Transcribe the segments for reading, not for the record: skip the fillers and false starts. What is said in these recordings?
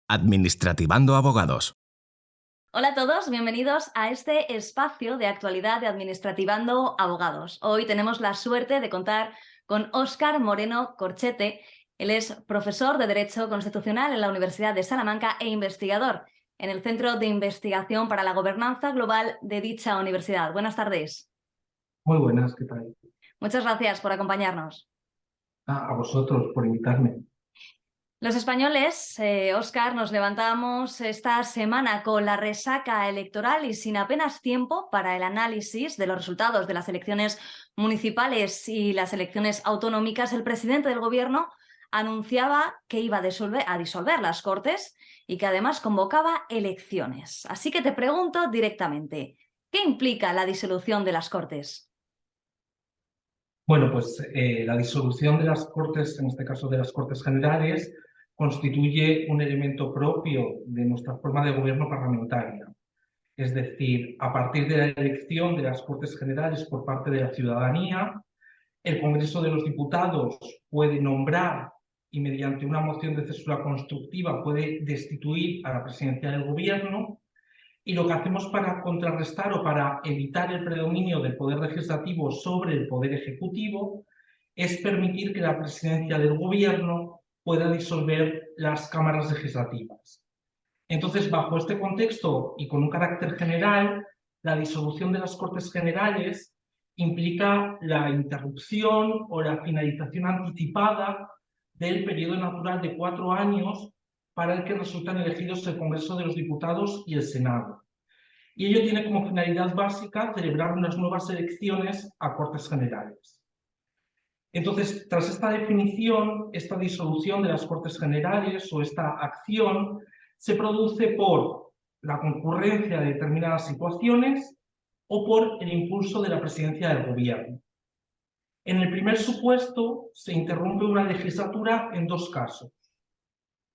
Administrativando Abogados. Hola a todos, bienvenidos a este espacio de actualidad de Administrativando Abogados. Hoy tenemos la suerte de contar con Óscar Moreno Corchete. Él es profesor de Derecho Constitucional en la Universidad de Salamanca e investigador en el Centro de Investigación para la Gobernanza Global de dicha universidad. Buenas tardes. Muy buenas, ¿qué tal? Muchas gracias por acompañarnos. A vosotros por invitarme. Los españoles, Óscar, nos levantamos esta semana con la resaca electoral y sin apenas tiempo para el análisis de los resultados de las elecciones municipales y las elecciones autonómicas. El presidente del Gobierno anunciaba que iba a disolver las Cortes y que además convocaba elecciones. Así que te pregunto directamente, ¿qué implica la disolución de las Cortes? Bueno, pues la disolución de las Cortes, en este caso de las Cortes Generales, constituye un elemento propio de nuestra forma de gobierno parlamentaria. Es decir, a partir de la elección de las Cortes Generales por parte de la ciudadanía, el Congreso de los Diputados puede nombrar y mediante una moción de censura constructiva puede destituir a la presidencia del Gobierno. Y lo que hacemos para contrarrestar o para evitar el predominio del Poder Legislativo sobre el Poder Ejecutivo es permitir que la presidencia del Gobierno pueda disolver las cámaras legislativas. Entonces, bajo este contexto y con un carácter general, la disolución de las Cortes Generales implica la interrupción o la finalización anticipada del periodo natural de 4 años para el que resultan elegidos el Congreso de los Diputados y el Senado. Y ello tiene como finalidad básica celebrar unas nuevas elecciones a Cortes Generales. Entonces, tras esta definición, esta disolución de las Cortes Generales o esta acción se produce por la concurrencia de determinadas situaciones o por el impulso de la presidencia del Gobierno. En el primer supuesto, se interrumpe una legislatura en 2 casos.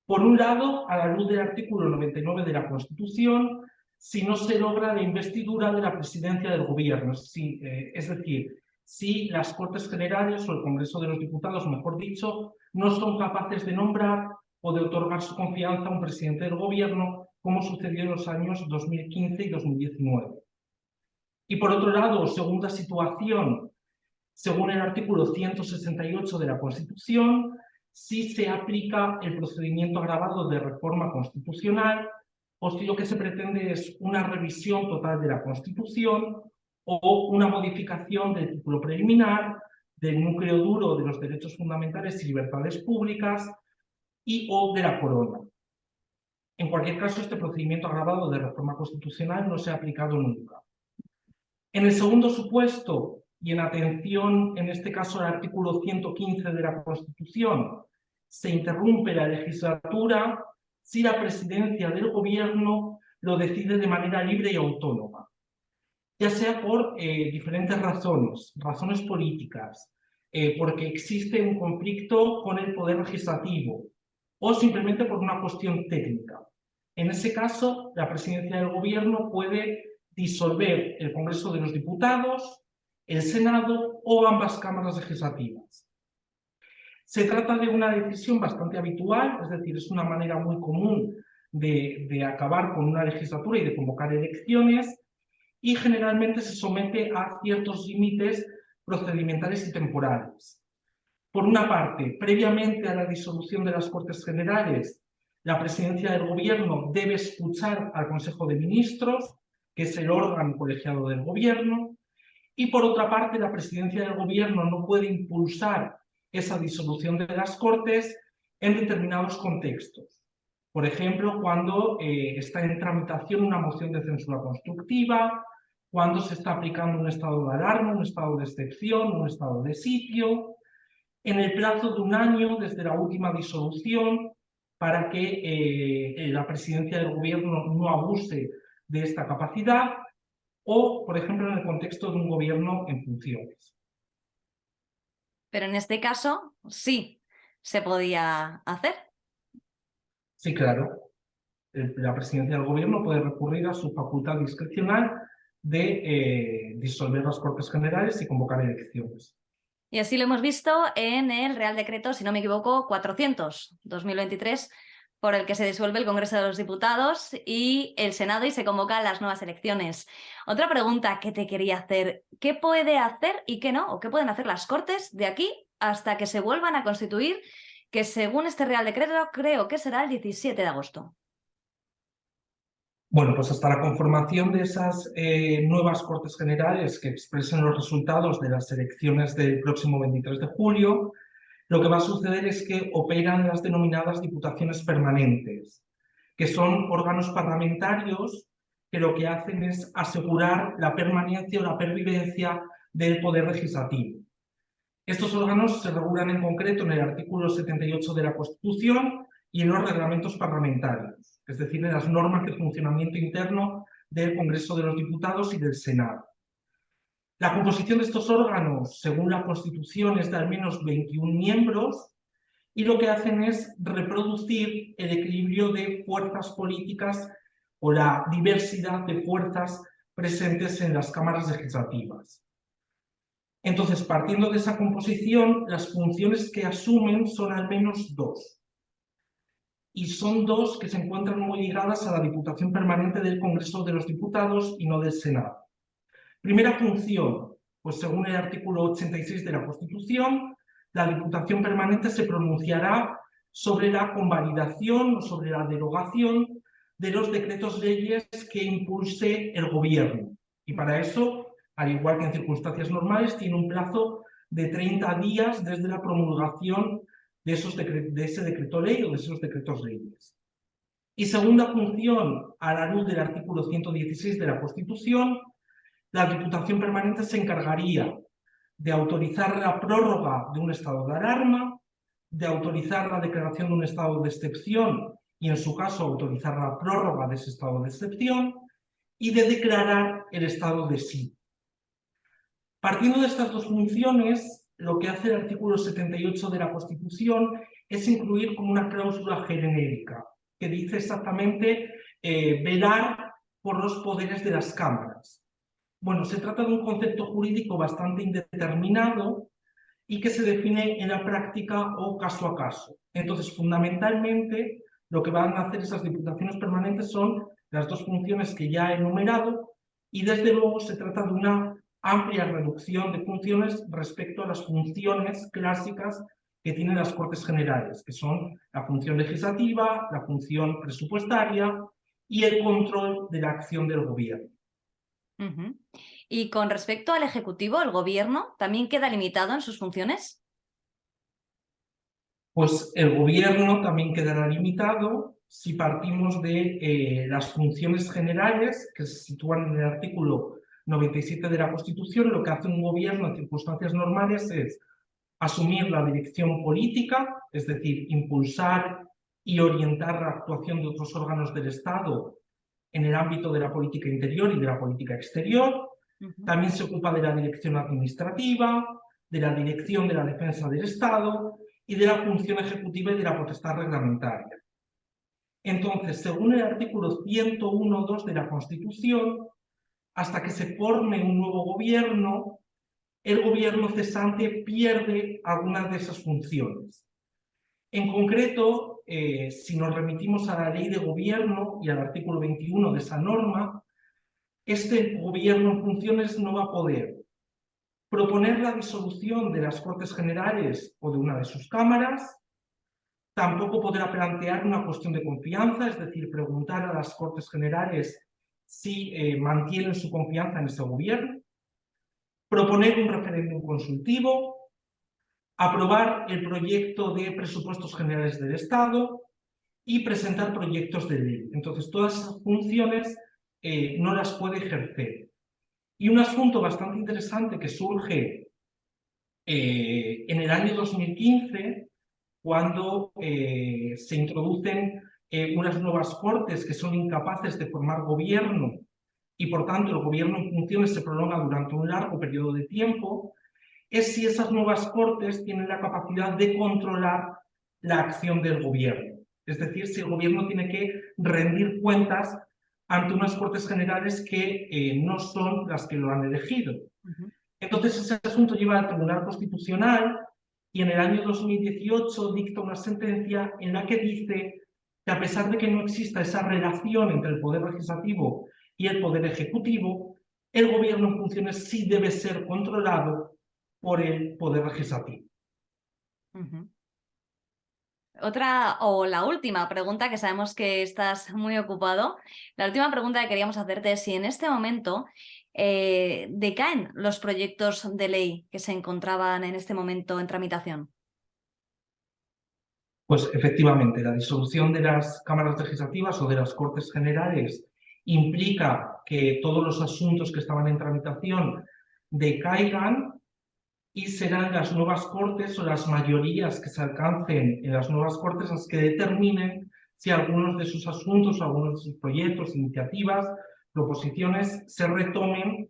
Por un lado, a la luz del artículo 99 de la Constitución, si no se logra la investidura de la presidencia del Gobierno, es decir, si las Cortes Generales o el Congreso de los Diputados, mejor dicho, no son capaces de nombrar o de otorgar su confianza a un presidente del Gobierno, como sucedió en los años 2015 y 2019. Y por otro lado, segunda situación, según el artículo 168 de la Constitución, si se aplica el procedimiento agravado de reforma constitucional o si lo que se pretende es una revisión total de la Constitución o una modificación del título preliminar, del núcleo duro de los derechos fundamentales y libertades públicas y o de la corona. En cualquier caso, este procedimiento agravado de reforma constitucional no se ha aplicado nunca. En el segundo supuesto, y en atención, en este caso, al artículo 115 de la Constitución, se interrumpe la legislatura si la presidencia del Gobierno lo decide de manera libre y autónoma, ya sea por diferentes razones políticas, porque existe un conflicto con el Poder Legislativo o simplemente por una cuestión técnica. En ese caso, la presidencia del Gobierno puede disolver el Congreso de los Diputados, el Senado o ambas cámaras legislativas. Se trata de una decisión bastante habitual, es decir, es una manera muy común de acabar con una legislatura y de convocar elecciones, y generalmente se somete a ciertos límites procedimentales y temporales. Por una parte, previamente a la disolución de las Cortes Generales, la presidencia del Gobierno debe escuchar al Consejo de Ministros, que es el órgano colegiado del Gobierno, y por otra parte, la presidencia del Gobierno no puede impulsar esa disolución de las Cortes en determinados contextos. Por ejemplo, cuando está en tramitación una moción de censura constructiva, cuando se está aplicando un estado de alarma, un estado de excepción, un estado de sitio, en el plazo de 1 año desde la última disolución, para que la presidencia del Gobierno no abuse de esta capacidad, o, por ejemplo, en el contexto de un gobierno en funciones. Pero en este caso sí se podía hacer. Sí, claro. La presidencia del Gobierno puede recurrir a su facultad discrecional de disolver las Cortes Generales y convocar elecciones. Y así lo hemos visto en el Real Decreto, si no me equivoco, 400/2023, por el que se disuelve el Congreso de los Diputados y el Senado y se convocan las nuevas elecciones. Otra pregunta que te quería hacer, ¿qué puede hacer y qué no? ¿O qué pueden hacer las Cortes de aquí hasta que se vuelvan a constituir, que según este Real Decreto creo que será el 17 de agosto? Bueno, pues hasta la conformación de esas nuevas Cortes Generales que expresen los resultados de las elecciones del próximo 23 de julio, lo que va a suceder es que operan las denominadas diputaciones permanentes, que son órganos parlamentarios que lo que hacen es asegurar la permanencia o la pervivencia del poder legislativo. Estos órganos se regulan en concreto en el artículo 78 de la Constitución y en los reglamentos parlamentarios, es decir, en las normas de funcionamiento interno del Congreso de los Diputados y del Senado. La composición de estos órganos, según la Constitución, es de al menos 21 miembros y lo que hacen es reproducir el equilibrio de fuerzas políticas o la diversidad de fuerzas presentes en las cámaras legislativas. Entonces, partiendo de esa composición, las funciones que asumen son al menos dos. Y son dos que se encuentran muy ligadas a la Diputación Permanente del Congreso de los Diputados y no del Senado. Primera función, pues según el artículo 86 de la Constitución, la Diputación Permanente se pronunciará sobre la convalidación o sobre la derogación de los decretos leyes que impulse el Gobierno. Y para eso, al igual que en circunstancias normales, tiene un plazo de 30 días desde la promulgación de ese decreto ley o de esos decretos leyes. Y segunda función, a la luz del artículo 116 de la Constitución, la Diputación Permanente se encargaría de autorizar la prórroga de un estado de alarma, de autorizar la declaración de un estado de excepción y, en su caso, autorizar la prórroga de ese estado de excepción y de declarar el estado de sitio. Partiendo de estas dos funciones, lo que hace el artículo 78 de la Constitución es incluir como una cláusula genérica que dice exactamente velar por los poderes de las cámaras. Bueno, se trata de un concepto jurídico bastante indeterminado y que se define en la práctica o caso a caso. Entonces, fundamentalmente, lo que van a hacer esas diputaciones permanentes son las dos funciones que ya he enumerado y, desde luego, se trata de una amplia reducción de funciones respecto a las funciones clásicas que tienen las Cortes Generales, que son la función legislativa, la función presupuestaria y el control de la acción del Gobierno. Y con respecto al Ejecutivo, ¿el Gobierno también queda limitado en sus funciones? Pues el Gobierno también quedará limitado si partimos de las funciones generales que se sitúan en el artículo 97 de la Constitución. Lo que hace un Gobierno en circunstancias normales es asumir la dirección política, es decir, impulsar y orientar la actuación de otros órganos del Estado en el ámbito de la política interior y de la política exterior. También se ocupa de la dirección administrativa, de la dirección de la defensa del Estado y de la función ejecutiva y de la potestad reglamentaria. Entonces, según el artículo 101.2 de la Constitución, hasta que se forme un nuevo gobierno, el gobierno cesante pierde algunas de esas funciones. En concreto, si nos remitimos a la ley de gobierno y al artículo 21 de esa norma, este gobierno en funciones no va a poder proponer la disolución de las Cortes Generales o de una de sus cámaras, tampoco podrá plantear una cuestión de confianza, es decir, preguntar a las Cortes Generales si mantienen su confianza en ese gobierno, proponer un referéndum consultivo, aprobar el proyecto de presupuestos generales del Estado y presentar proyectos de ley. Entonces, todas esas funciones no las puede ejercer. Y un asunto bastante interesante que surge en el año 2015, cuando se introducen unas nuevas cortes que son incapaces de formar gobierno y, por tanto, el gobierno en funciones se prolonga durante un largo periodo de tiempo, es si esas nuevas cortes tienen la capacidad de controlar la acción del gobierno. Es decir, si el gobierno tiene que rendir cuentas ante unas Cortes Generales que no son las que lo han elegido. Entonces, ese asunto lleva al Tribunal Constitucional y en el año 2018 dicta una sentencia en la que dice que a pesar de que no exista esa relación entre el poder legislativo y el poder ejecutivo, el gobierno en funciones sí debe ser controlado por el poder legislativo. Otra o la última pregunta, que sabemos que estás muy ocupado. La última pregunta que queríamos hacerte es si en este momento decaen los proyectos de ley que se encontraban en este momento en tramitación. Pues efectivamente, la disolución de las cámaras legislativas o de las Cortes Generales implica que todos los asuntos que estaban en tramitación decaigan y serán las nuevas Cortes o las mayorías que se alcancen en las nuevas Cortes las que determinen si algunos de sus asuntos, algunos de sus proyectos, iniciativas, proposiciones se retomen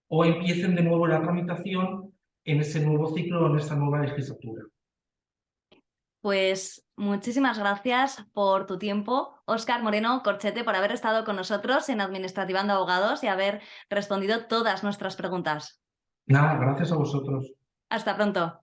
o empiecen de nuevo la tramitación en ese nuevo ciclo o en esa nueva legislatura. Pues muchísimas gracias por tu tiempo, Óscar Moreno Corchete, por haber estado con nosotros en Administrativando Abogados y haber respondido todas nuestras preguntas. Nada, gracias a vosotros. Hasta pronto.